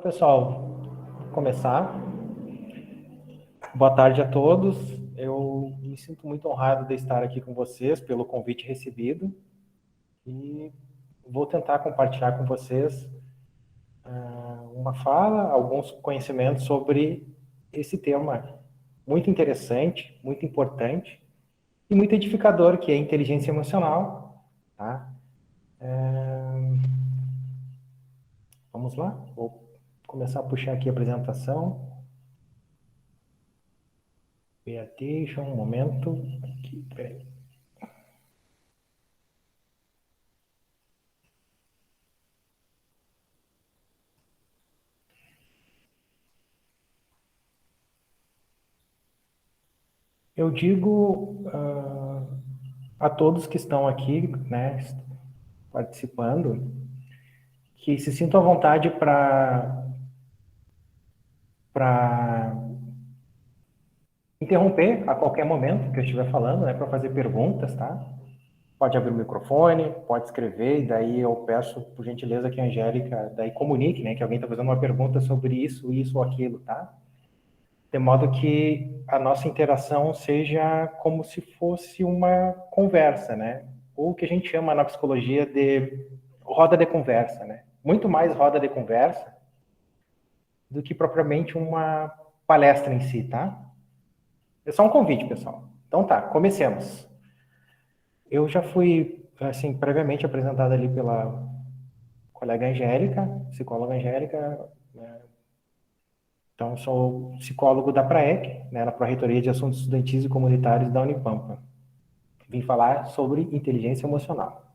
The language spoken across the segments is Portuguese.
Pessoal, vou começar. Boa tarde a todos. Eu me sinto muito honrado de estar aqui com vocês pelo convite recebido e vou tentar compartilhar com vocês uma fala, alguns conhecimentos sobre esse tema muito interessante, muito importante e muito edificador, que é a inteligência emocional. Tá? Vamos lá? Vou começar a puxar aqui a apresentação. Pay attention, um momento. Aqui, peraí. Eu digo a todos que estão aqui, né, participando, que se sintam à vontade para interromper a qualquer momento que eu estiver falando, né, para fazer perguntas, tá? Pode abrir o microfone, pode escrever, e daí eu peço, por gentileza, que a Angélica daí comunique, né, que alguém está fazendo uma pergunta sobre isso ou aquilo, tá? De modo que a nossa interação seja como se fosse uma conversa, né? Ou o que a gente chama na psicologia de roda de conversa, né? Muito mais roda de conversa do que propriamente uma palestra em si, tá? É só um convite, pessoal. Então tá, comecemos. Eu já fui, assim, previamente apresentado ali pela colega Angélica, psicóloga Angélica, né? Então, sou psicólogo da PRAEC, né, na Pró-Reitoria de Assuntos Estudantis e Comunitários da Unipampa. Vim falar sobre inteligência emocional.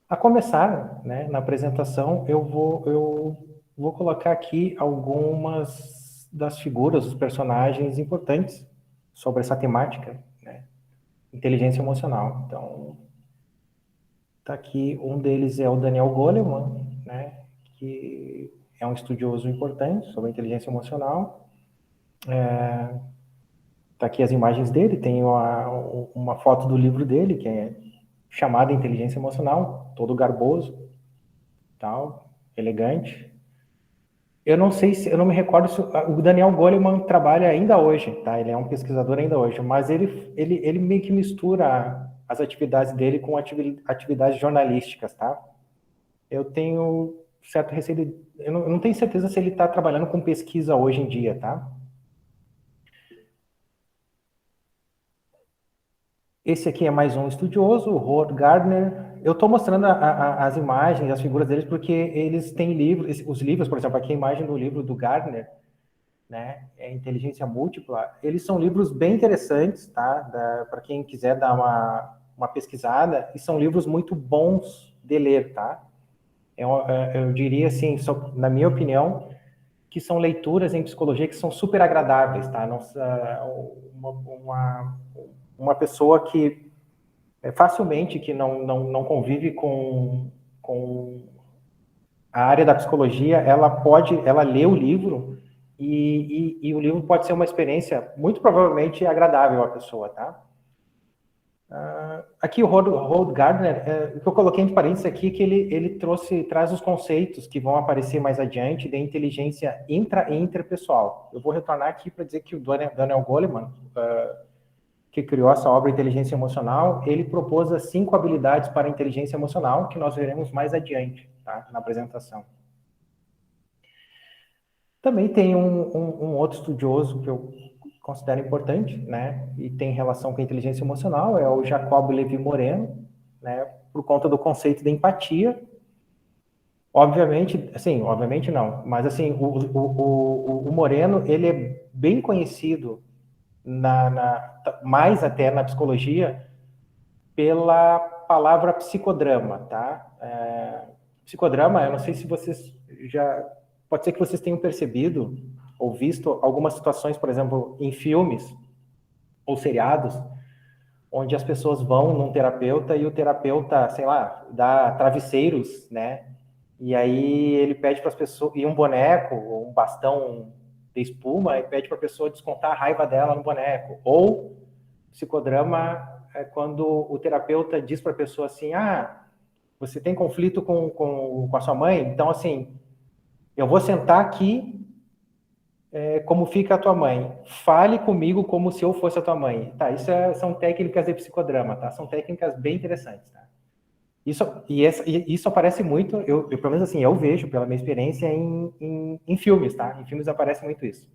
A começar, né, na apresentação, eu vou colocar aqui algumas das figuras, os personagens importantes sobre essa temática, né, inteligência emocional. Então, tá aqui, um deles é o Daniel Goleman, né, que é um estudioso importante sobre inteligência emocional. Tá aqui as imagens dele, tem uma foto do livro dele, que é chamado Inteligência Emocional, todo garboso, tal, elegante. Eu não sei se, eu não me recordo se o Daniel Goleman trabalha ainda hoje, tá? Ele é um pesquisador ainda hoje, mas ele meio que mistura as atividades dele com atividades jornalísticas, tá? Eu tenho certo receio eu não tenho certeza se ele está trabalhando com pesquisa hoje em dia, tá? Esse aqui é mais um estudioso, o Howard Gardner. Eu estou mostrando as imagens, as figuras deles, porque eles têm livros, os livros, por exemplo, aqui a imagem do livro do Gardner, né, é Inteligência Múltipla. Eles são livros bem interessantes, tá? Para quem quiser dar uma pesquisada, e são livros muito bons de ler, tá? Eu diria assim, na minha opinião, que são leituras em psicologia que são super agradáveis, tá? Não, uma pessoa que facilmente que não convive com a área da psicologia, ela lê o livro e o livro pode ser uma experiência muito provavelmente agradável à pessoa, tá? Aqui o Howard Gardner, o que eu coloquei entre parênteses aqui, que ele traz os conceitos que vão aparecer mais adiante de inteligência intra e interpessoal. Eu vou retornar aqui para dizer que o Daniel Goleman, que criou essa obra Inteligência Emocional, ele propôs as 5 habilidades para a inteligência emocional, que nós veremos mais adiante, tá? Na apresentação. Também tem um outro estudioso que eu considero importante, né, e tem relação com a inteligência emocional, é o Jacob Levi Moreno, né, por conta do conceito de empatia. Obviamente, assim, obviamente não, mas assim, o Moreno, ele é bem conhecido mais até na psicologia pela palavra psicodrama, tá? Psicodrama, eu não sei se vocês já... Pode ser que vocês tenham percebido ou visto algumas situações, por exemplo, em filmes ou seriados, onde as pessoas vão num terapeuta e o terapeuta, sei lá, dá travesseiros, né? E aí ele pede para as pessoas... E um boneco, ou um bastão de espuma, e pede para a pessoa descontar a raiva dela no boneco. Ou psicodrama é quando o terapeuta diz para a pessoa assim, você tem conflito com a sua mãe? Então, assim, Eu vou sentar aqui, como fica a tua mãe. Fale comigo como se eu fosse a tua mãe. Tá, são técnicas de psicodrama, tá? São técnicas bem interessantes, tá? Isso aparece muito, pelo menos assim, eu vejo, pela minha experiência, em filmes, tá? Em filmes aparece muito isso.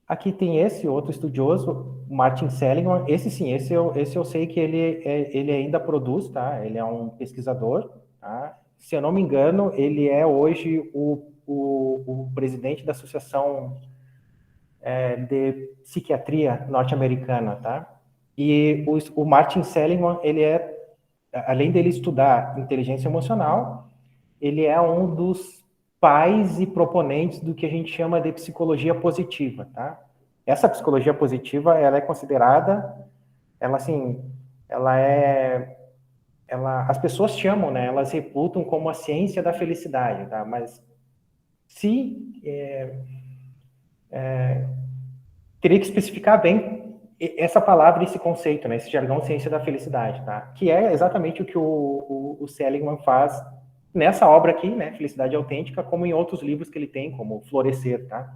Aqui tem esse outro estudioso, Martin Seligman. Esse sim, esse eu sei que ele ainda produz, tá? Ele é um pesquisador, tá? Se eu não me engano, ele é hoje o presidente da Associação de Psiquiatria Norte-Americana, tá? E o Martin Seligman, além dele estudar inteligência emocional, ele é um dos pais e proponentes do que a gente chama de psicologia positiva, tá? Essa psicologia positiva, ela é considerada, ela assim, as pessoas chamam, né? Elas reputam como a ciência da felicidade, tá? Mas se teria que especificar bem essa palavra, esse conceito, né? Esse jargão ciência da felicidade, tá? Que é exatamente o que o Seligman faz nessa obra aqui, né? Felicidade Autêntica, como em outros livros que ele tem, como Florescer, tá?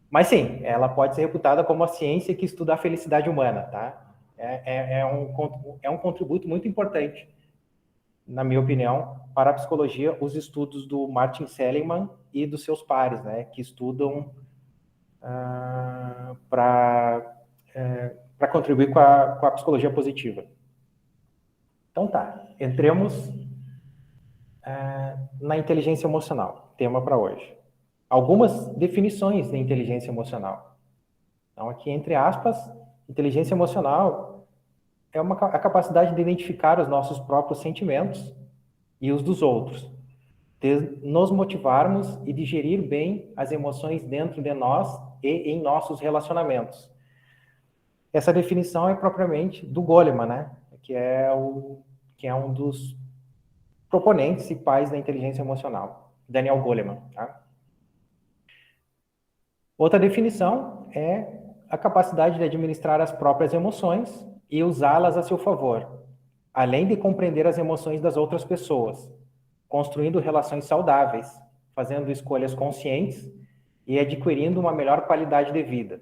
Mas sim, ela pode ser reputada como a ciência que estuda a felicidade humana, tá? É um contributo muito importante, na minha opinião, para a psicologia, os estudos do Martin Seligman e dos seus pares, né? Que estudam para contribuir com a psicologia positiva. Então tá, entremos na inteligência emocional, tema para hoje. Algumas definições de inteligência emocional. Então aqui, entre aspas, inteligência emocional é a capacidade de identificar os nossos próprios sentimentos e os dos outros, de nos motivarmos e digerir bem as emoções dentro de nós e em nossos relacionamentos. Essa definição é propriamente do Goleman, né? Que é um dos proponentes e pais da inteligência emocional, Daniel Goleman. Tá? Outra definição é a capacidade de administrar as próprias emoções e usá-las a seu favor, além de compreender as emoções das outras pessoas, construindo relações saudáveis, fazendo escolhas conscientes e adquirindo uma melhor qualidade de vida.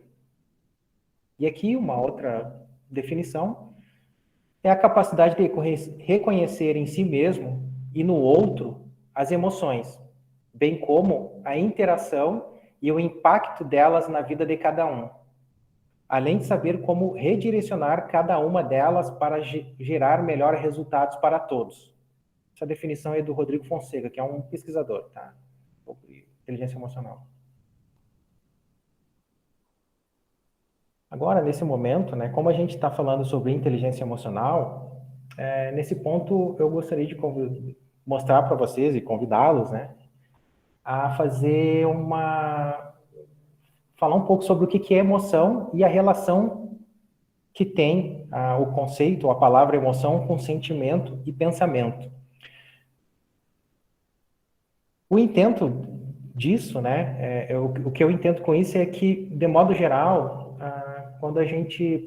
E aqui uma outra definição é a capacidade de reconhecer em si mesmo e no outro as emoções, bem como a interação e o impacto delas na vida de cada um, além de saber como redirecionar cada uma delas para gerar melhores resultados para todos. Essa definição é do Rodrigo Fonseca, que é um pesquisador, tá? Sobre inteligência emocional. Agora, nesse momento, né, como a gente está falando sobre inteligência emocional, nesse ponto eu gostaria de mostrar para vocês e convidá-los, né, a falar um pouco sobre o que é emoção e a relação que tem o conceito, a palavra emoção com sentimento e pensamento. O intento disso, né, o que eu entendo com isso é que, de modo geral,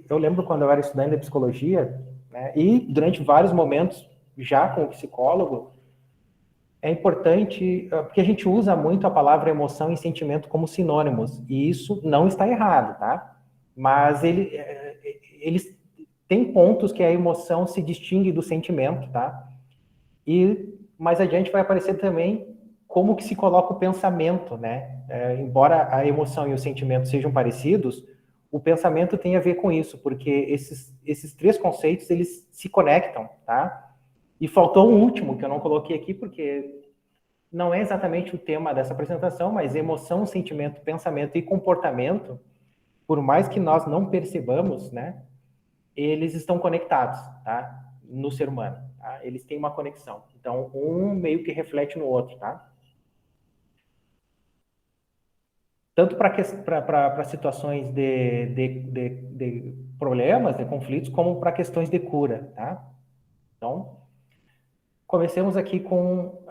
eu lembro quando eu era estudante de psicologia, né, e durante vários momentos, já com o psicólogo, é importante, porque a gente usa muito a palavra emoção e sentimento como sinônimos, e isso não está errado, tá? Mas eles têm pontos que a emoção se distingue do sentimento, tá? E mais adiante vai aparecer também como que se coloca o pensamento, né? Embora a emoção e o sentimento sejam parecidos, o pensamento tem a ver com isso, porque esses três conceitos, eles se conectam, tá? E faltou um último, que eu não coloquei aqui, porque não é exatamente o tema dessa apresentação, mas emoção, sentimento, pensamento e comportamento, por mais que nós não percebamos, né? Eles estão conectados, tá? No ser humano, tá? Eles têm uma conexão. Então, um meio que reflete no outro, tá? Tanto para situações de problemas, de conflitos, como para questões de cura, tá? Então, comecemos aqui com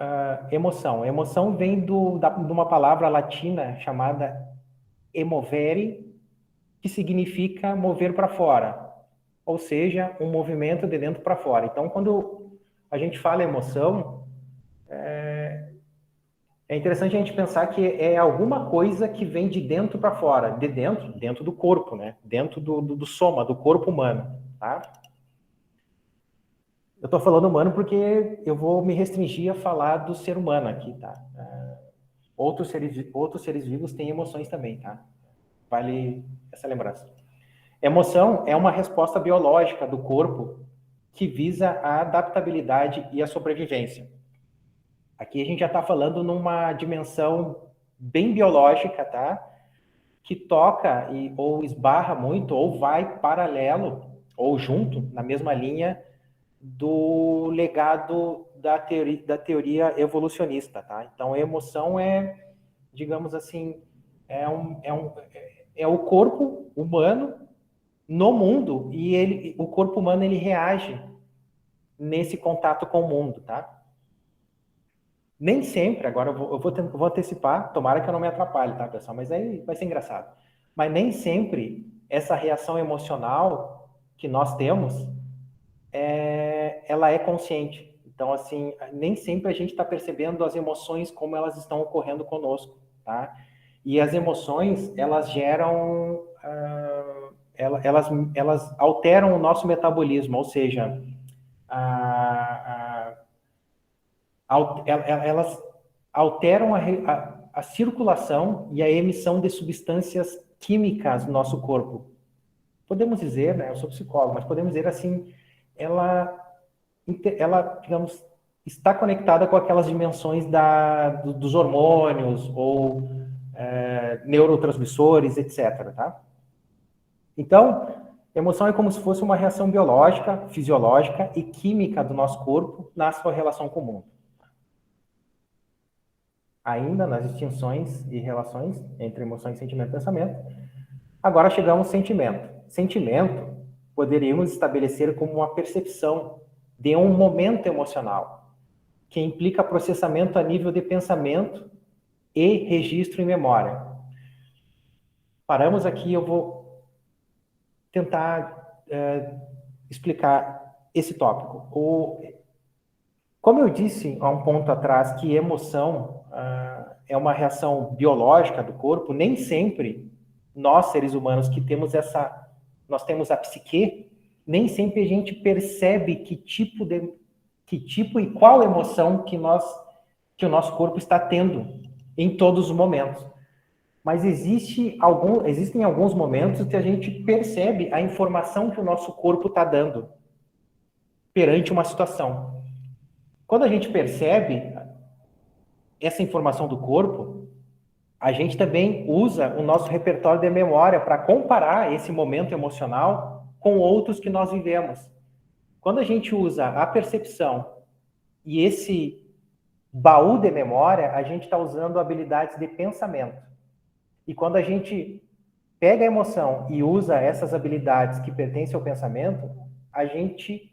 emoção. Emoção vem de uma palavra latina chamada emovere, que significa mover para fora, ou seja, um movimento de dentro para fora. Então, quando a gente fala emoção, é interessante a gente pensar que é alguma coisa que vem de dentro para fora, de dentro do corpo, né? Dentro do soma, do corpo humano, tá? Eu estou falando humano porque eu vou me restringir a falar do ser humano aqui, tá? Outros seres vivos têm emoções também, tá? Vale essa lembrança. Emoção é uma resposta biológica do corpo que visa a adaptabilidade e a sobrevivência. Aqui a gente já está falando numa dimensão bem biológica, tá? Que toca ou esbarra muito, ou vai paralelo, ou junto, na mesma linha do legado da teoria evolucionista, tá? Então, a emoção digamos assim, é o corpo humano no mundo e o corpo humano ele reage nesse contato com o mundo, tá? Nem sempre, agora vou antecipar, tomara que eu não me atrapalhe, tá, pessoal? Mas aí vai ser engraçado. Mas nem sempre essa reação emocional que nós temos, ela é consciente. Então, assim, nem sempre a gente está percebendo as emoções como elas estão ocorrendo conosco, tá? E as emoções, elas geram, elas alteram o nosso metabolismo, ou seja, a, elas alteram a circulação e a emissão de substâncias químicas no nosso corpo. Podemos dizer, né, eu sou psicólogo, mas podemos dizer assim, ela, digamos, está conectada com aquelas dimensões dos hormônios ou neurotransmissores, etc. Tá? Então, emoção é como se fosse uma reação biológica, fisiológica e química do nosso corpo na sua relação com o mundo. Ainda nas distinções e relações entre emoções, sentimento e pensamento. Agora chegamos ao sentimento. Sentimento poderíamos estabelecer como uma percepção de um momento emocional, que implica processamento a nível de pensamento e registro em memória. Paramos aqui, eu vou tentar explicar esse tópico. Como eu disse há um ponto atrás que emoção é uma reação biológica do corpo, nem sempre nós, seres humanos, nós temos a psique, nem sempre a gente percebe que tipo e qual emoção que o nosso corpo está tendo em todos os momentos. Mas existem alguns momentos que a gente percebe a informação que o nosso corpo está dando perante uma situação. Quando a gente percebe essa informação do corpo, a gente também usa o nosso repertório de memória para comparar esse momento emocional com outros que nós vivemos. Quando a gente usa a percepção e esse baú de memória, a gente está usando habilidades de pensamento. E quando a gente pega a emoção e usa essas habilidades que pertencem ao pensamento, a gente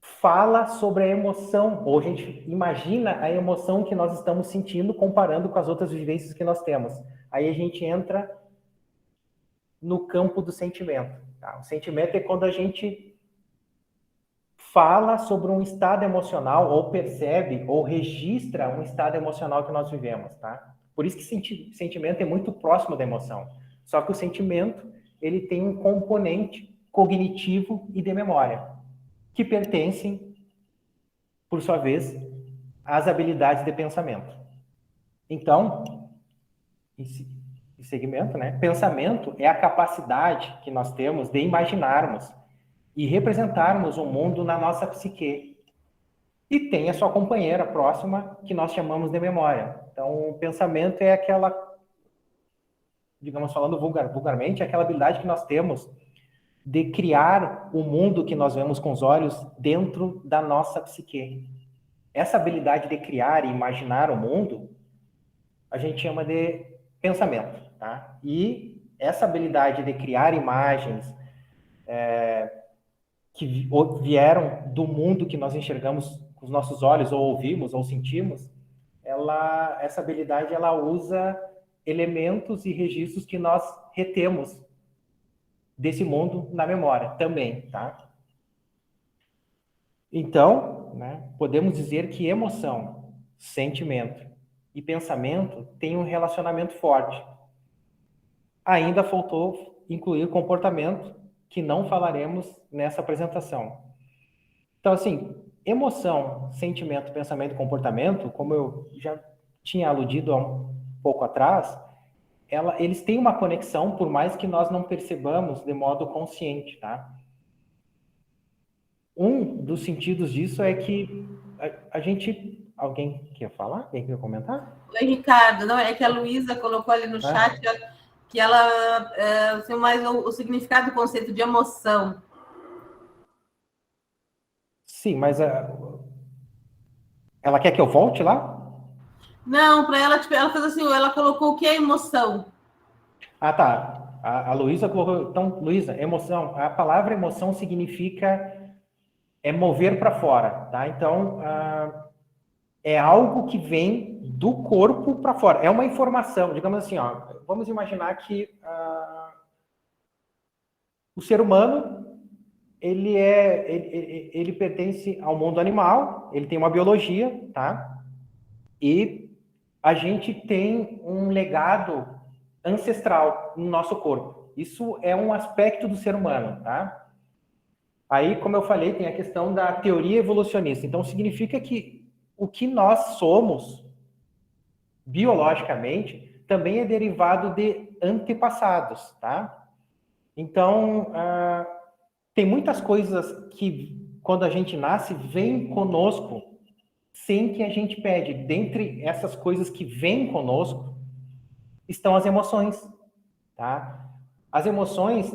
fala sobre a emoção, ou a gente imagina a emoção que nós estamos sentindo comparando com as outras vivências que nós temos. Aí a gente entra no campo do sentimento. Tá? O sentimento é quando a gente fala sobre um estado emocional, ou percebe, ou registra um estado emocional que nós vivemos. Tá? Por isso que sentimento é muito próximo da emoção. Só que o sentimento ele tem um componente cognitivo e de memória, que pertencem, por sua vez, às habilidades de pensamento. Então, em segmento, né? Pensamento é a capacidade que nós temos de imaginarmos e representarmos o mundo na nossa psique. E tem a sua companheira próxima, que nós chamamos de memória. Então, o pensamento é aquela, digamos, falando vulgarmente, é aquela habilidade que nós temos de criar o mundo que nós vemos com os olhos dentro da nossa psique. Essa habilidade de criar e imaginar o mundo, a gente chama de pensamento, tá? E essa habilidade de criar imagens que vieram do mundo que nós enxergamos com os nossos olhos, ou ouvimos, ou sentimos, essa habilidade, ela usa elementos e registros que nós retemos desse mundo na memória também, tá? Então, né, podemos dizer que emoção, sentimento e pensamento têm um relacionamento forte. Ainda faltou incluir comportamento, que não falaremos nessa apresentação. Então, assim, emoção, sentimento, pensamento e comportamento, como eu já tinha aludido há um pouco atrás, eles têm uma conexão, por mais que nós não percebamos de modo consciente, tá? Um dos sentidos disso é que a gente... Alguém quer falar? Alguém quer comentar? Oi, Ricardo. Não, é que a Luísa colocou ali no chat que ela tem mais o significado do conceito de emoção. Sim, mas ela quer que eu volte lá? Não, para ela, tipo, ela fez assim, ela colocou o que é emoção. Ah, tá. A Luísa colocou... Então, Luísa, emoção. A palavra emoção significa mover para fora, tá? Então, é algo que vem do corpo para fora. É uma informação, digamos assim, ó. Vamos imaginar que o ser humano ele pertence ao mundo animal, ele tem uma biologia, tá? E a gente tem um legado ancestral no nosso corpo. Isso é um aspecto do ser humano, tá? Aí, como eu falei, tem a questão da teoria evolucionista. Então, significa que o que nós somos, biologicamente, também é derivado de antepassados, tá? Então, tem muitas coisas que, quando a gente nasce, vêm conosco sem que a gente pede. Dentre essas coisas que vêm conosco, estão as emoções, tá? As emoções,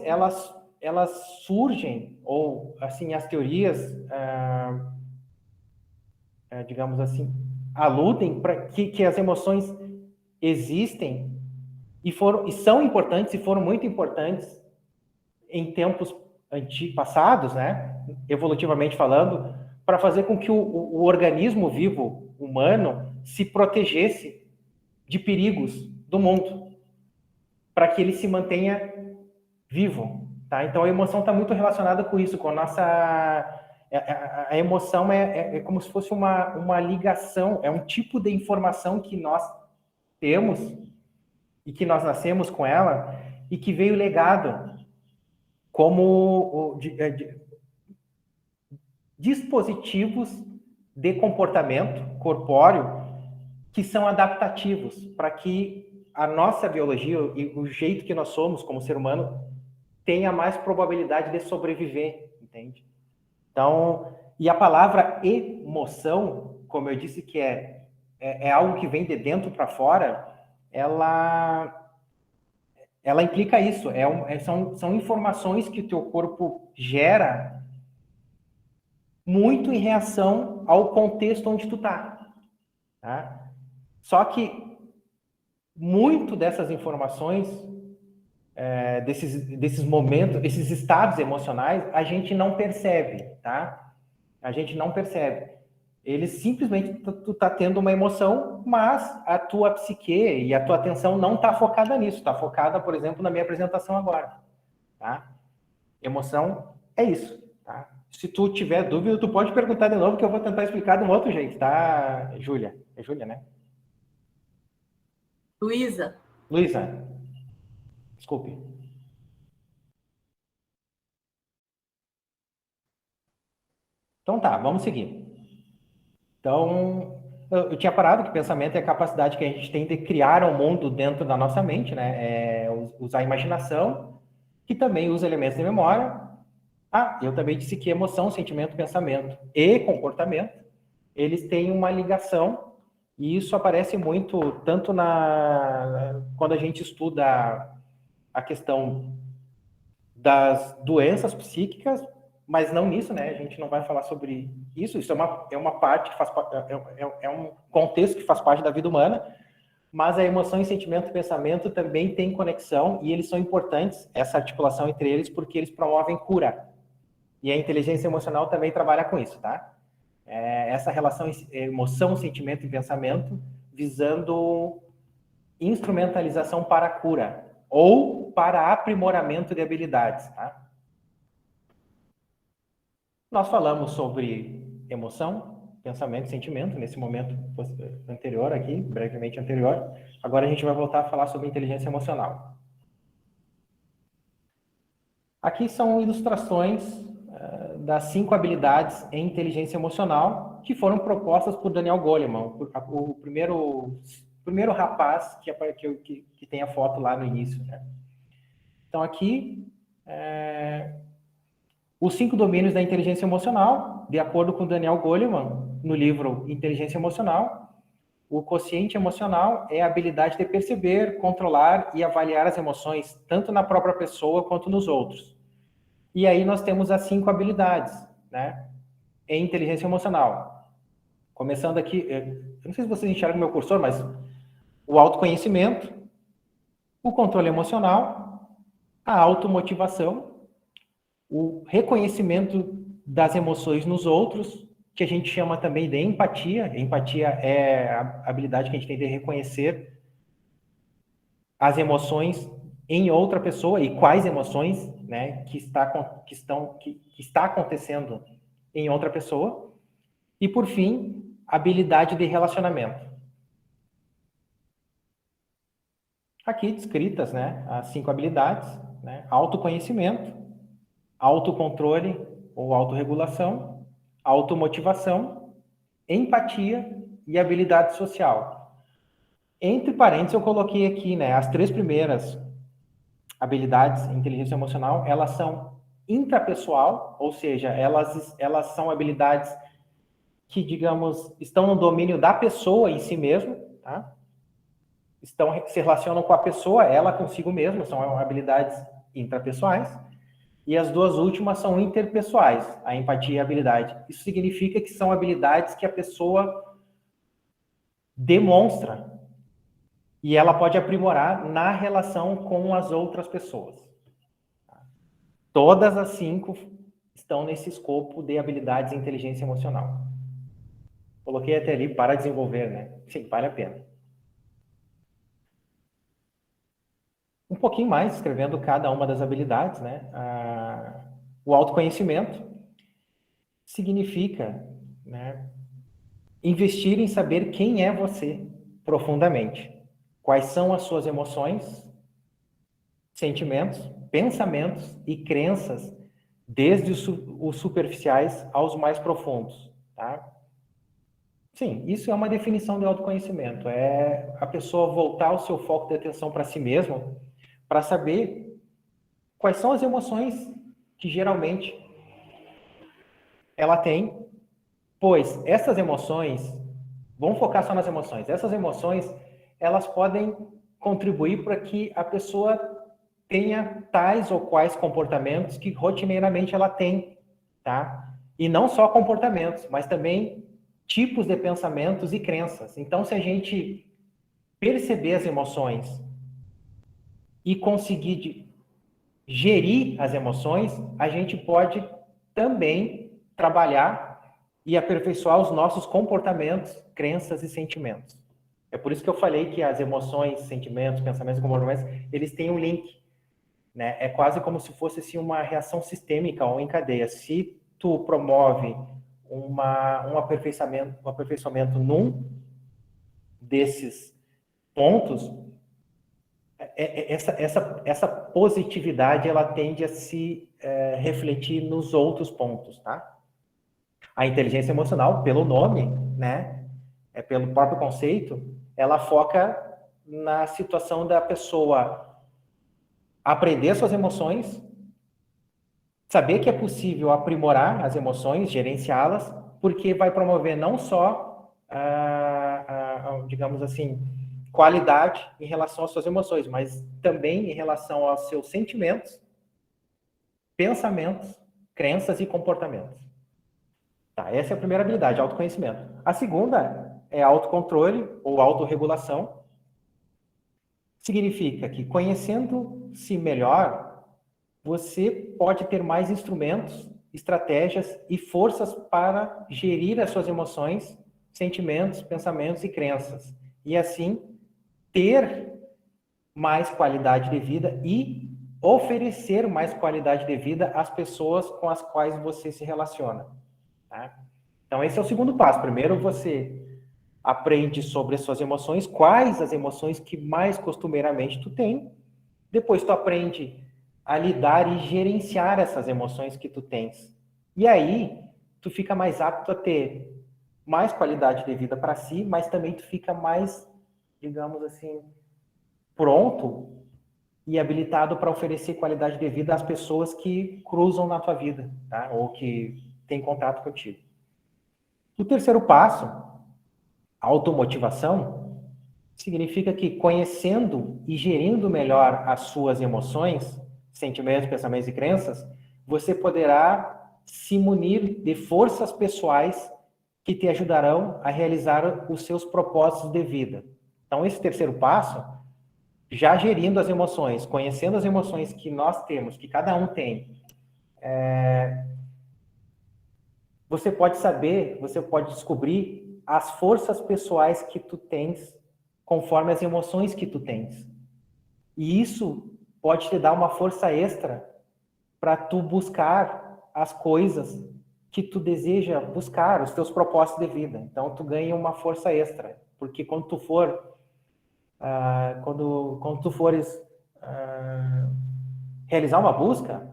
elas surgem, ou, assim, as teorias, digamos assim, aludem para que as emoções existem e são importantes, e foram muito importantes em tempos passados, né, evolutivamente falando, para fazer com que o organismo vivo humano se protegesse de perigos do mundo, para que ele se mantenha vivo, tá? Então a emoção está muito relacionada com isso, com a nossa... A emoção é como se fosse uma ligação, é um tipo de informação que nós temos e que nós nascemos com ela e que veio legado como dispositivos de comportamento corpóreo que são adaptativos para que a nossa biologia e o jeito que nós somos como ser humano tenha mais probabilidade de sobreviver, entende? Então, e a palavra emoção, como eu disse que é algo que vem de dentro para fora, ela implica isso, são informações que o teu corpo gera muito em reação ao contexto onde tu tá? Só que muito dessas informações, desses momentos, esses estados emocionais, a gente não percebe, tá? A gente não percebe. Eles simplesmente, tu tá tendo uma emoção, mas a tua psique e a tua atenção não tá focada nisso, tá focada, por exemplo, na minha apresentação agora, tá? Emoção é isso, tá? Se tu tiver dúvida, tu pode perguntar de novo, que eu vou tentar explicar de um outro jeito, tá, Júlia? É Júlia, né? Luísa. Luísa, desculpe. Então tá, vamos seguir. Então, eu tinha parado que pensamento é a capacidade que a gente tem de criar um mundo dentro da nossa mente, né? Usar a imaginação, que também usa elementos de memória. Ah, eu também disse que emoção, sentimento, pensamento e comportamento, eles têm uma ligação, e isso aparece muito tanto quando a gente estuda a questão das doenças psíquicas, mas não nisso, né? A gente não vai falar sobre isso. Isso é uma parte que faz é um contexto que faz parte da vida humana, mas a emoção, sentimento e pensamento também têm conexão e eles são importantes, essa articulação entre eles, porque eles promovem cura. E a inteligência emocional também trabalha com isso, tá? Essa relação emoção, sentimento e pensamento visando instrumentalização para a cura ou para aprimoramento de habilidades, tá? Nós falamos sobre emoção, pensamento e sentimento, nesse momento anterior aqui, brevemente anterior. Agora a gente vai voltar a falar sobre inteligência emocional. Aqui são ilustrações das 5 habilidades em inteligência emocional que foram propostas por Daniel Goleman, o primeiro rapaz que tem a foto lá no início, né? Então aqui, os 5 domínios da inteligência emocional, de acordo com Daniel Goleman, no livro Inteligência Emocional, o quociente emocional é a habilidade de perceber, controlar e avaliar as emoções, tanto na própria pessoa quanto nos outros. E aí nós temos as 5 habilidades, né, em inteligência emocional. Começando aqui, eu não sei se vocês enxergam meu cursor, mas o autoconhecimento, o controle emocional, a automotivação, o reconhecimento das emoções nos outros, que a gente chama também de empatia. Empatia é a habilidade que a gente tem de reconhecer as emoções em outra pessoa e quais emoções, né, que está acontecendo em outra pessoa. E, por fim, habilidade de relacionamento. Aqui descritas, né, as 5 habilidades, né, autoconhecimento, autocontrole ou autorregulação, automotivação, empatia e habilidade social. Entre parênteses, eu coloquei aqui, né, as 3 primeiras habilidades em inteligência emocional, elas são intrapessoal, ou seja, elas são habilidades que, digamos, estão no domínio da pessoa em si mesmo, tá? Se relacionam com a pessoa, ela consigo mesma, são habilidades intrapessoais. E as 2 últimas são interpessoais, a empatia e a habilidade. Isso significa que são habilidades que a pessoa demonstra e ela pode aprimorar na relação com as outras pessoas. Todas as 5 estão nesse escopo de habilidades em inteligência emocional. Coloquei até ali para desenvolver, né? Sim, vale a pena. Um pouquinho mais, escrevendo cada uma das habilidades, né? O autoconhecimento significa, né, investir em saber quem é você profundamente. Quais são as suas emoções, sentimentos, pensamentos e crenças, desde os superficiais aos mais profundos, tá? Sim, isso é uma definição de autoconhecimento. É a pessoa voltar o seu foco de atenção para si mesmo, para saber quais são as emoções que geralmente ela tem, pois essas emoções, vamos focar só nas emoções, essas emoções, elas podem contribuir para que a pessoa tenha tais ou quais comportamentos que rotineiramente ela tem, tá? E não só comportamentos, mas também tipos de pensamentos e crenças. Então, se a gente perceber as emoções e conseguir gerir as emoções, a gente pode também trabalhar e aperfeiçoar os nossos comportamentos, crenças e sentimentos. É por isso que eu falei que as emoções, sentimentos, pensamentos e comportamentos, eles têm um link, né? É quase como se fosse assim, uma reação sistêmica ou em cadeia. Se tu promove um aperfeiçoamento num desses pontos, essa positividade ela tende a se refletir nos outros pontos, tá? A inteligência emocional, pelo nome, né, pelo próprio conceito, ela foca na situação da pessoa aprender suas emoções, saber que é possível aprimorar as emoções, gerenciá-las, porque vai promover não só, digamos assim, qualidade em relação às suas emoções, mas também em relação aos seus sentimentos, pensamentos, crenças e comportamentos. Tá, essa é a primeira habilidade, autoconhecimento. A segunda é autocontrole ou autorregulação. Significa que, conhecendo-se melhor, você pode ter mais instrumentos, estratégias e forças para gerir as suas emoções, sentimentos, pensamentos e crenças. E assim, ter mais qualidade de vida e oferecer mais qualidade de vida às pessoas com as quais você se relaciona. Tá? Então, esse é o segundo passo. Primeiro, você aprende sobre as suas emoções, quais as emoções que mais costumeiramente tu tem. Depois, tu aprende a lidar e gerenciar essas emoções que tu tens. E aí, tu fica mais apto a ter mais qualidade de vida para si, mas também tu fica mais, digamos assim, pronto e habilitado para oferecer qualidade de vida às pessoas que cruzam na tua vida, tá? Ou que têm contato contigo. O terceiro passo, automotivação, significa que conhecendo e gerindo melhor as suas emoções, sentimentos, pensamentos e crenças, você poderá se munir de forças pessoais que te ajudarão a realizar os seus propósitos de vida. Então, esse terceiro passo, já gerindo as emoções, conhecendo as emoções que nós temos, que cada um tem, você pode saber, você pode descobrir as forças pessoais que tu tens conforme as emoções que tu tens. E isso pode te dar uma força extra para tu buscar as coisas que tu deseja buscar, os teus propósitos de vida. Então tu ganha uma força extra, porque quando tu for quando tu fores realizar uma busca,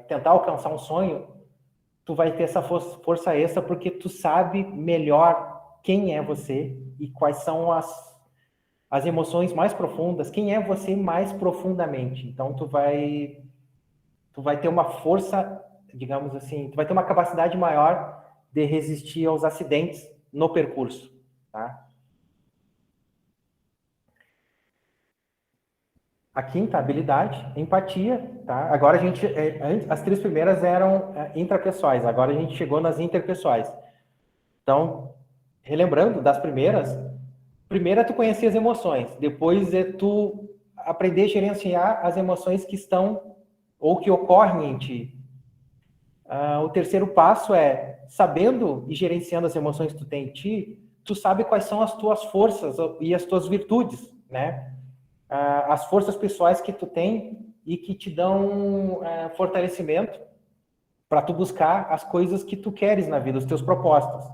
tentar alcançar um sonho, tu vai ter essa força extra porque tu sabe melhor quem é você e quais são as emoções mais profundas, quem é você mais profundamente. Então tu vai ter uma força, digamos assim, tu vai ter uma capacidade maior de resistir aos acidentes no percurso, tá? A quinta habilidade, empatia, tá? Agora a gente, as três primeiras eram intrapessoais, agora a gente chegou nas interpessoais. Então, relembrando das primeiras, primeiro é tu conhecer as emoções, depois é tu aprender a gerenciar as emoções que estão ou que ocorrem em ti. O terceiro passo é, sabendo e gerenciando as emoções que tu tem em ti, tu sabe quais são as tuas forças e as tuas virtudes, né? As forças pessoais que tu tem e que te dão fortalecimento para tu buscar as coisas que tu queres na vida, os teus propósitos.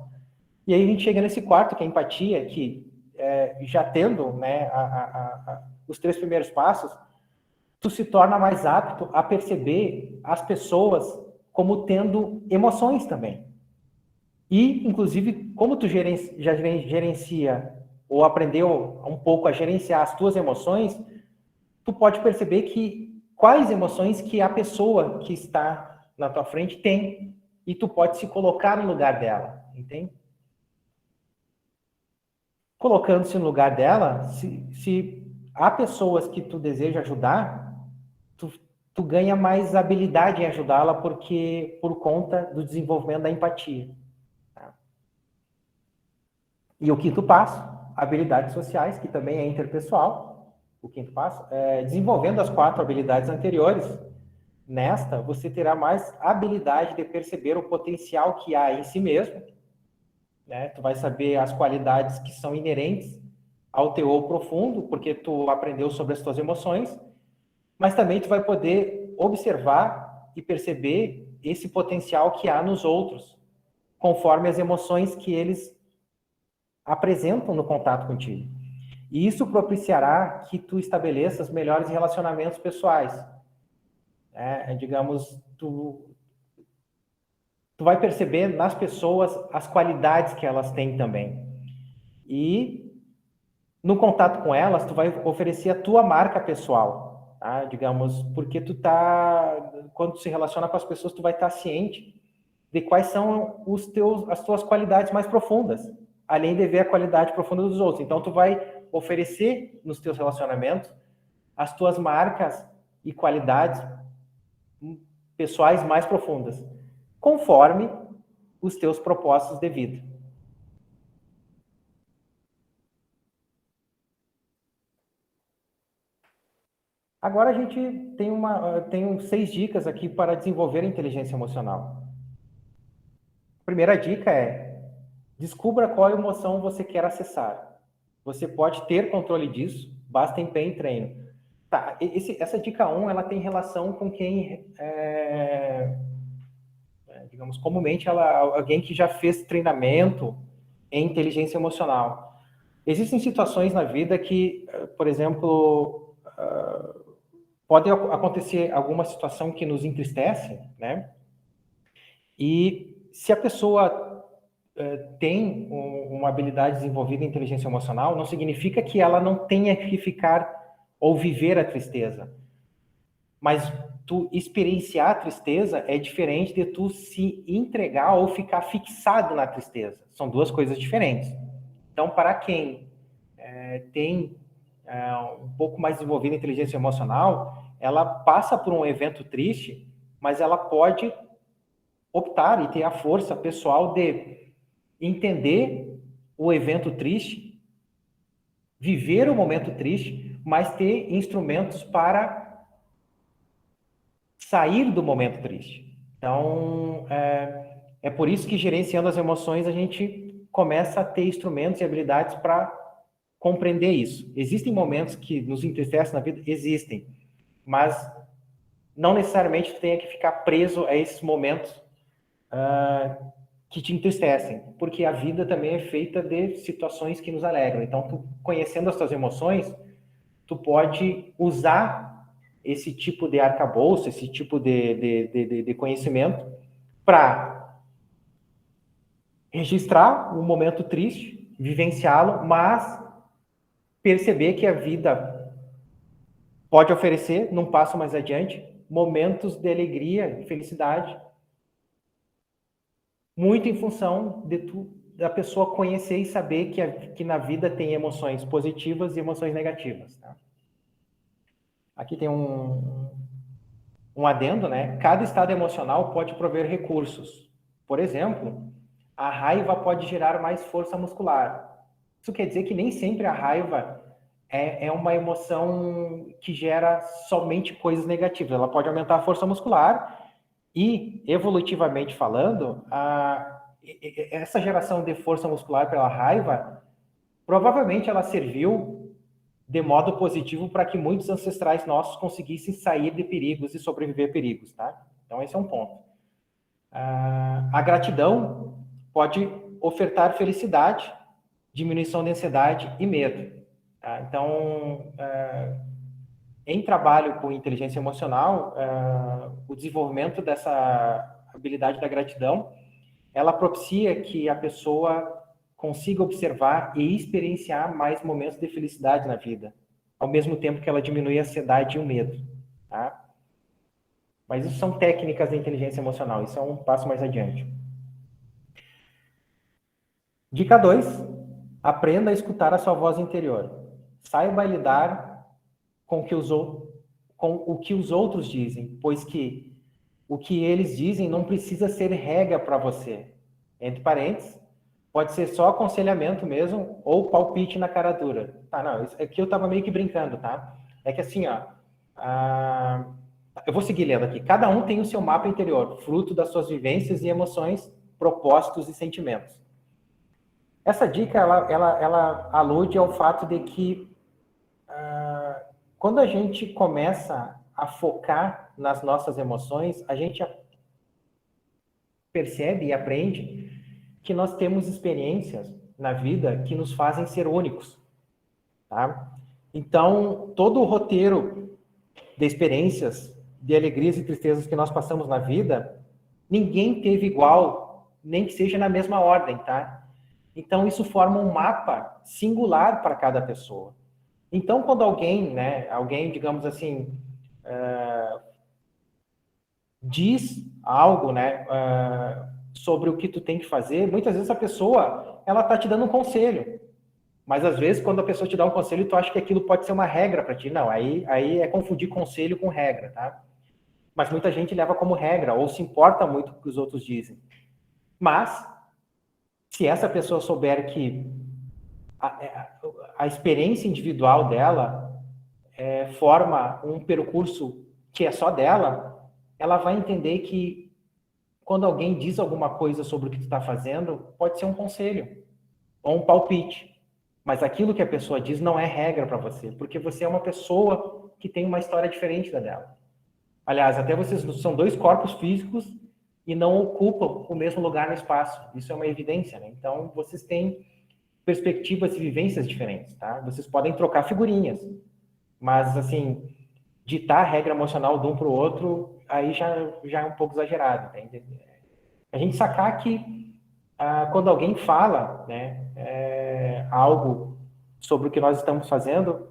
E aí a gente chega nesse quarto, que é a empatia, que já tendo, né, os três primeiros passos, tu se torna mais apto a perceber as pessoas como tendo emoções também. E, inclusive, como tu já gerencia ou aprendeu um pouco a gerenciar as tuas emoções, tu pode perceber que quais emoções que a pessoa que está na tua frente tem e tu pode se colocar no lugar dela, entende? Colocando-se no lugar dela, se há pessoas que tu deseja ajudar, tu ganha mais habilidade em ajudá-la por conta do desenvolvimento da empatia. Tá? E o quinto passo, habilidades sociais, que também é interpessoal. O quinto passo é desenvolvendo as quatro habilidades anteriores. Nesta, você terá mais habilidade de perceber o potencial que há em si mesmo, né? Tu vai saber as qualidades que são inerentes ao teor profundo, porque tu aprendeu sobre as tuas emoções, mas também tu vai poder observar e perceber esse potencial que há nos outros, conforme as emoções que eles apresentam no contato contigo. E isso propiciará que tu estabeleças melhores relacionamentos pessoais. Digamos, tu vai perceber nas pessoas as qualidades que elas têm também. E no contato com elas, tu vai oferecer a tua marca pessoal, tá? Digamos, porque quando tu se relaciona com as pessoas, tu vai estar ciente de quais são as tuas qualidades mais profundas, além de ver a qualidade profunda dos outros. Então, tu vai oferecer nos teus relacionamentos as tuas marcas e qualidades pessoais mais profundas, conforme os teus propósitos de vida. Agora a gente tem 6 dicas aqui para desenvolver a inteligência emocional. A primeira dica é: descubra qual emoção você quer acessar. Você pode ter controle disso, basta empenho e treino. Tá, essa dica 1, ela tem relação com quem digamos, comumente, alguém que já fez treinamento em inteligência emocional. Existem situações na vida que, por exemplo, pode acontecer alguma situação que nos entristece, né? E se a pessoa tem uma habilidade desenvolvida em inteligência emocional, não significa que ela não tenha que ficar ou viver a tristeza. Mas tu experienciar a tristeza é diferente de tu se entregar ou ficar fixado na tristeza. São duas coisas diferentes. Então, para quem tem um pouco mais desenvolvida a inteligência emocional, ela passa por um evento triste, mas ela pode optar e ter a força pessoal de entender o evento triste, viver o momento triste, mas ter instrumentos para sair do momento triste. Então, é por isso que gerenciando as emoções a gente começa a ter instrumentos e habilidades para compreender isso. Existem momentos que nos entristecem na vida? Existem, mas não necessariamente tu tenha que ficar preso a esses momentos que te entristecem, porque a vida também é feita de situações que nos alegram. Então, tu, conhecendo as tuas emoções, tu pode usar esse tipo de arcabouço, esse tipo de conhecimento para registrar um momento triste, vivenciá-lo, mas perceber que a vida pode oferecer, num passo mais adiante, momentos de alegria e felicidade, muito em função da pessoa conhecer e saber que na vida tem emoções positivas e emoções negativas. Tá? Aqui tem um adendo, né? Cada estado emocional pode prover recursos. Por exemplo, a raiva pode gerar mais força muscular. Isso quer dizer que nem sempre a raiva é uma emoção que gera somente coisas negativas. Ela pode aumentar a força muscular e, evolutivamente falando, essa geração de força muscular pela raiva, provavelmente ela serviu de modo positivo para que muitos ancestrais nossos conseguissem sair de perigos e sobreviver a perigos, tá? Então, esse é um ponto. A gratidão pode ofertar felicidade, diminuição de ansiedade e medo. Tá? Então, em trabalho com inteligência emocional, o desenvolvimento dessa habilidade da gratidão, ela propicia que a pessoa consiga observar e experienciar mais momentos de felicidade na vida, ao mesmo tempo que ela diminui a ansiedade e o medo, tá? Mas isso são técnicas da inteligência emocional, isso é um passo mais adiante. Dica 2, aprenda a escutar a sua voz interior. Saiba lidar com o que os outros dizem, pois que o que eles dizem não precisa ser regra para você. Entre parênteses, pode ser só aconselhamento mesmo, ou palpite na cara dura. Tá, não, isso aqui eu tava meio que brincando, tá? É que assim, ó, eu vou seguir lendo aqui. Cada um tem o seu mapa interior, fruto das suas vivências e emoções, propósitos e sentimentos. Essa dica, ela alude ao fato de que quando a gente começa a focar nas nossas emoções, a gente percebe e aprende que nós temos experiências na vida que nos fazem ser únicos, tá? Então, todo o roteiro de experiências, de alegrias e tristezas que nós passamos na vida, ninguém teve igual, nem que seja na mesma ordem, tá? Então, isso forma um mapa singular para cada pessoa. Então, quando alguém, digamos assim, diz algo, né, sobre o que tu tem que fazer, muitas vezes a pessoa, ela tá te dando um conselho. Mas às vezes, quando a pessoa te dá um conselho, tu acha que aquilo pode ser uma regra para ti. Não, aí é confundir conselho com regra, tá? Mas muita gente leva como regra, ou se importa muito com o que os outros dizem. Mas, se essa pessoa souber que a experiência individual dela forma um percurso que é só dela, ela vai entender que quando alguém diz alguma coisa sobre o que tu está fazendo, pode ser um conselho ou um palpite. Mas aquilo que a pessoa diz não é regra para você, porque você é uma pessoa que tem uma história diferente da dela. Aliás, até vocês são dois corpos físicos e não ocupam o mesmo lugar no espaço. Isso é uma evidência, né? Então, vocês têm perspectivas e vivências diferentes, tá? Vocês podem trocar figurinhas, mas, assim, ditar a regra emocional de um para o outro, aí já é um pouco exagerado, tá? A gente sacar que quando alguém fala, né, algo sobre o que nós estamos fazendo,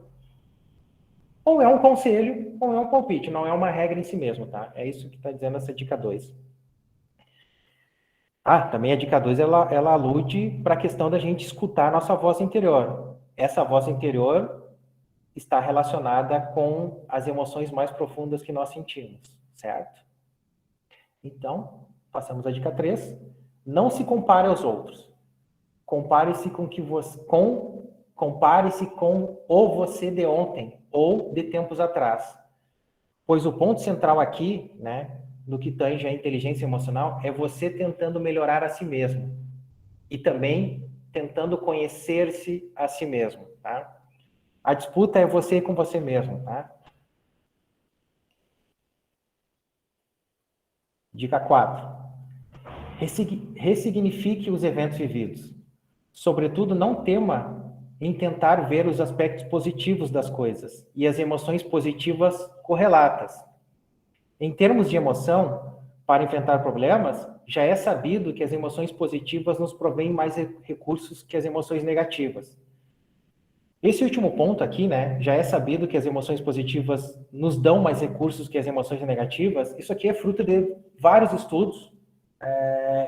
ou é um conselho, ou é um palpite, não é uma regra em si mesmo, tá? É isso que está dizendo essa dica 2. Também a dica 2, ela alude para a questão da gente escutar a nossa voz interior. Essa voz interior está relacionada com as emoções mais profundas que nós sentimos, certo? Então, passamos à dica 3. Não se compare aos outros. Compare-se compare-se com o você de ontem ou de tempos atrás. Pois o ponto central aqui, né, no que tange a inteligência emocional, é você tentando melhorar a si mesmo e também tentando conhecer-se a si mesmo, tá? A disputa é você com você mesmo, tá? Dica 4. Ressignifique os eventos vividos. Sobretudo, não tema em tentar ver os aspectos positivos das coisas e as emoções positivas correlatas. Em termos de emoção, para enfrentar problemas, já é sabido que as emoções positivas nos provêm mais recursos que as emoções negativas. Esse último ponto aqui, né, já é sabido que as emoções positivas nos dão mais recursos que as emoções negativas. Isso aqui é fruto de vários estudos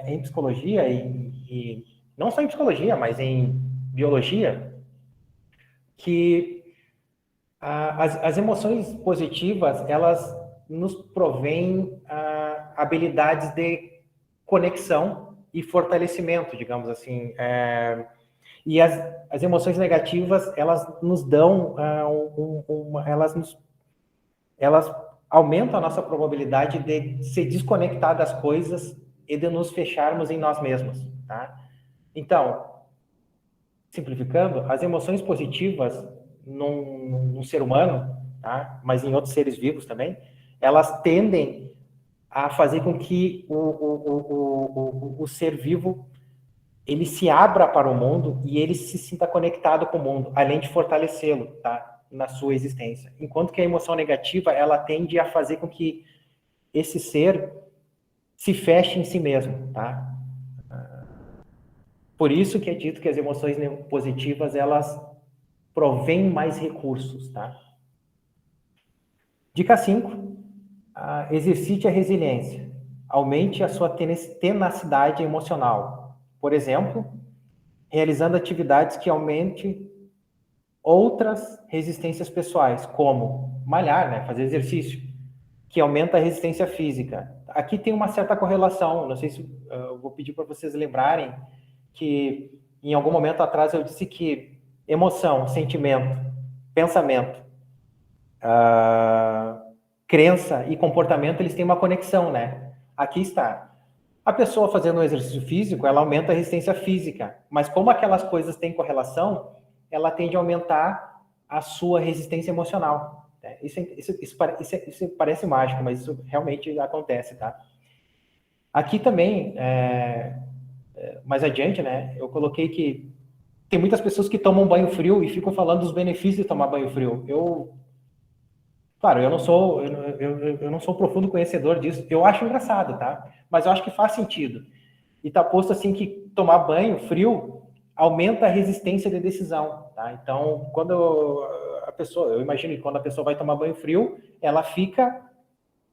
em psicologia e não só em psicologia, mas em biologia, que as emoções positivas, elas nos provêm habilidades de conexão e fortalecimento, digamos assim. E as emoções negativas, elas nos dão, elas aumentam a nossa probabilidade de se desconectar das coisas e de nos fecharmos em nós mesmos, tá? Então, simplificando, as emoções positivas num ser humano, tá? Mas em outros seres vivos também, elas tendem a fazer com que o ser vivo ele se abra para o mundo e ele se sinta conectado com o mundo, além de fortalecê-lo, tá? Na sua existência. Enquanto que a emoção negativa, ela tende a fazer com que esse ser se feche em si mesmo, tá? Por isso que é dito que as emoções positivas, elas provêm mais recursos, tá? Dica 5. Exercite a resiliência. Aumente a sua tenacidade emocional. Por exemplo, realizando atividades que aumente outras resistências pessoais, como malhar, né, fazer exercício, que aumenta a resistência física. Aqui tem uma certa correlação, não sei se eu vou pedir para vocês lembrarem que em algum momento atrás eu disse que emoção, sentimento, pensamento, crença e comportamento, eles têm uma conexão, né? Aqui está. A pessoa fazendo um exercício físico, ela aumenta a resistência física, mas como aquelas coisas têm correlação, ela tende a aumentar a sua resistência emocional. Isso parece mágico, mas isso realmente acontece, tá? Aqui também, mais adiante, né, eu coloquei que tem muitas pessoas que tomam banho frio e ficam falando dos benefícios de tomar banho frio. Claro, eu não sou um profundo conhecedor disso. Eu acho engraçado, tá? Mas eu acho que faz sentido. E tá posto assim que tomar banho frio aumenta a resistência de decisão, tá? Então, eu imagino que quando a pessoa vai tomar banho frio, ela fica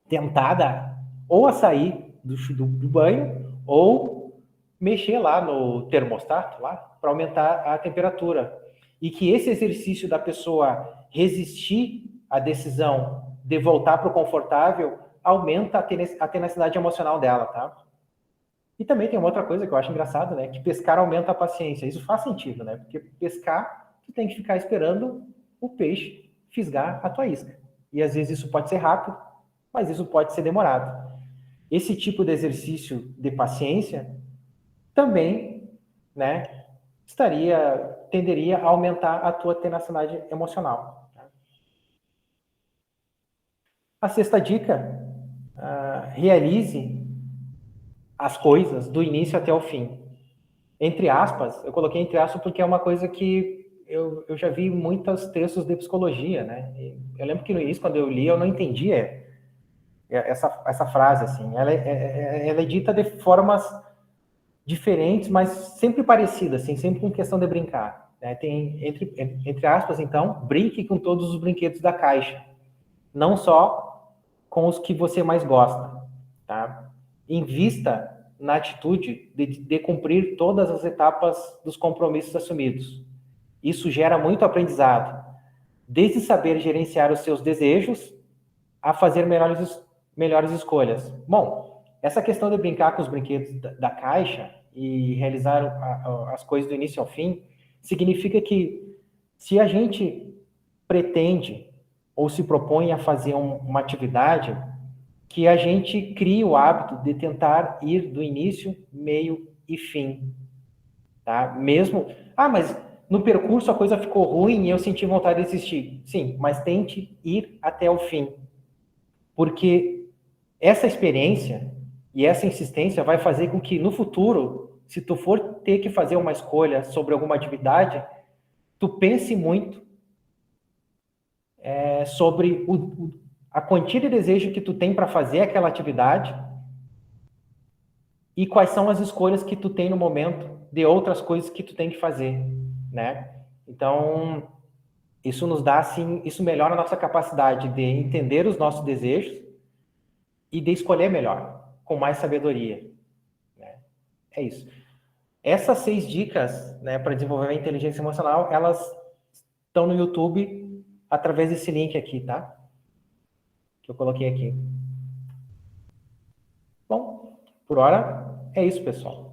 tentada ou a sair do banho ou mexer lá no termostato lá para aumentar a temperatura. E que esse exercício da pessoa resistir à decisão de voltar para o confortável aumenta a tenacidade emocional dela, tá? E também tem uma outra coisa que eu acho engraçado, né? Que pescar aumenta a paciência. Isso faz sentido, né? Porque pescar, tu tem que ficar esperando o peixe fisgar a tua isca. E às vezes isso pode ser rápido, mas isso pode ser demorado. Esse tipo de exercício de paciência também, né, tenderia a aumentar a tua tenacidade emocional. A sexta dica, realize as coisas do início até o fim. Entre aspas, eu coloquei entre aspas porque é uma coisa que eu já vi muitos textos de psicologia, né? E eu lembro que no início, quando eu li, eu não entendia essa frase, assim. Ela é dita de formas diferentes, mas sempre parecidas, assim, sempre com questão de brincar. Né? Tem, entre aspas, então, brinque com todos os brinquedos da caixa. Não só com os que você mais gosta, tá? Invista na atitude de cumprir todas as etapas dos compromissos assumidos. Isso gera muito aprendizado, desde saber gerenciar os seus desejos a fazer melhores escolhas. Bom, essa questão de brincar com os brinquedos da caixa e realizar as coisas do início ao fim significa que se a gente pretende ou se propõe a fazer uma atividade, que a gente crie o hábito de tentar ir do início, meio e fim, tá? Mesmo, mas no percurso a coisa ficou ruim e eu senti vontade de desistir. Sim, mas tente ir até o fim, porque essa experiência e essa insistência vai fazer com que no futuro, se tu for ter que fazer uma escolha sobre alguma atividade, tu pense muito sobre a quantia de desejo que tu tem para fazer aquela atividade e quais são as escolhas que tu tem no momento de outras coisas que tu tem que fazer, né? Então, isso nos dá, assim, isso melhora a nossa capacidade de entender os nossos desejos e de escolher melhor, com mais sabedoria, né? É isso. Essas 6 dicas, né, para desenvolver a inteligência emocional, elas estão no YouTube através desse link aqui, tá? Que eu coloquei aqui. Bom, por hora é isso, pessoal.